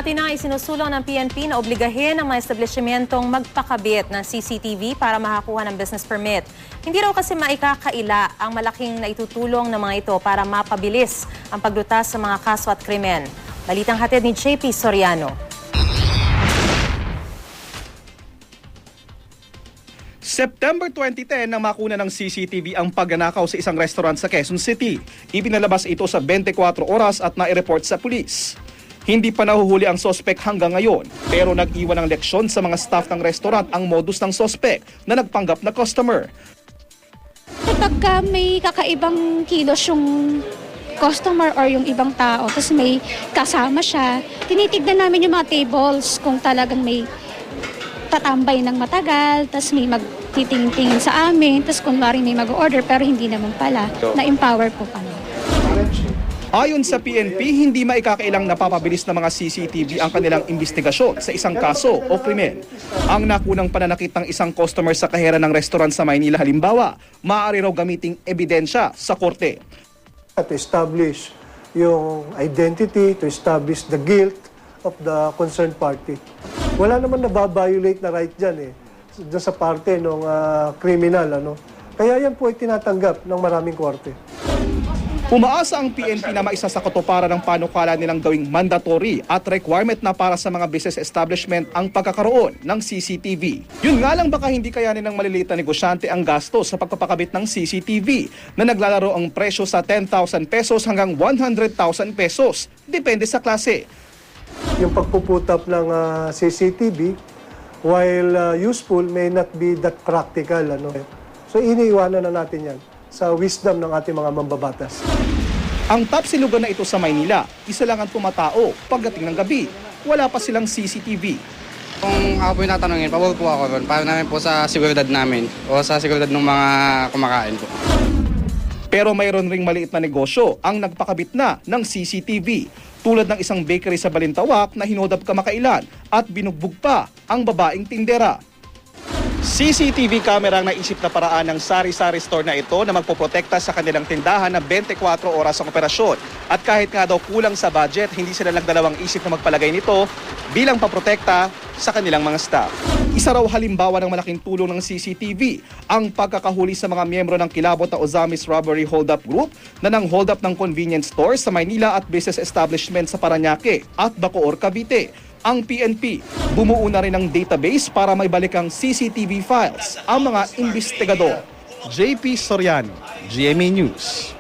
Dati na isinusulong ng PNP na obligahin ang mga establishmentong magpakabit ng CCTV para makakuha ng business permit. Hindi raw kasi maikakaila ang malaking naitutulong ng mga ito para mapabilis ang paglutas sa mga kaso at krimen. Balitang hatid ni JP Soriano. September 2010 nang makuna ng CCTV ang pagnanakaw sa isang restaurant sa Quezon City. Ipinalabas ito sa 24 oras at nai-report sa pulis. Hindi pa nahuhuli ang sospek hanggang ngayon, pero nag-iwan ng leksyon sa mga staff ng restaurant ang modus ng sospek na nagpanggap na customer. Kapag may kakaibang kilos yung customer or yung ibang tao, tapos may kasama siya, tinitignan namin yung mga tables kung talagang may tatambay ng matagal, tapos may magtitingin sa amin, tapos kunwari may mag-order pero hindi naman pala, na-empower po kami. Ayon sa PNP, hindi maikakailang napapabilis ng mga CCTV ang kanilang investigasyon sa isang kaso o krimen. Ang nakunang pananakit ng isang customer sa kahera ng restaurant sa Maynila halimbawa, maaari raw gamiting ebidensya sa korte. To establish yung identity, to establish the guilt of the concerned party. Wala naman nababiolate na right dyan dyan sa parte ng criminal. Kaya yan po ay tinatanggap ng maraming korte. Umaasa ang PNP na maisa sa katuparan ng panukala nilang gawing mandatory at requirement na para sa mga business establishment ang pagkakaroon ng CCTV. Yun nga lang baka hindi kayanin ng maliliit na negosyante ang gasto sa pagpapakabit ng CCTV na naglalaro ang presyo sa 10,000 pesos hanggang 100,000 pesos. Depende sa klase. Yung pagpuputap ng CCTV, while useful, may not be that practical. So iniiwanan na natin yan sa wisdom ng ating mga mambabatas. Ang top silugan na ito sa Maynila, isa lang ang tumatao pagdating ng gabi. Wala pa silang CCTV. Kung ako po yung tatanungin, pabor po ako ron para namin po sa seguridad namin o sa seguridad ng mga kumakain po. Pero mayroon ring maliit na negosyo ang nagpakabit na ng CCTV. Tulad ng isang bakery sa Balintawak na hinodab kamakailan at binugbog pa ang babaeng tindera. CCTV camera ang naisip na paraan ng sari-sari store na ito na magpoprotekta sa kanilang tindahan na 24 oras ang operasyon. At kahit nga daw kulang sa budget, hindi sila nagdalawang isip na magpalagay nito bilang paprotekta sa kanilang mga staff. Isa raw halimbawa ng malaking tulong ng CCTV ang pagkakahuli sa mga miyembro ng kilabot na Ozamis Robbery Hold-Up Group na nang hold up ng convenience stores sa Maynila at business establishment sa Parañaque at Bacoor, Cavite. Ang PNP, bumuo na rin ng database para maibalik ang CCTV files ang mga investigador. JP Soriano, GMA News.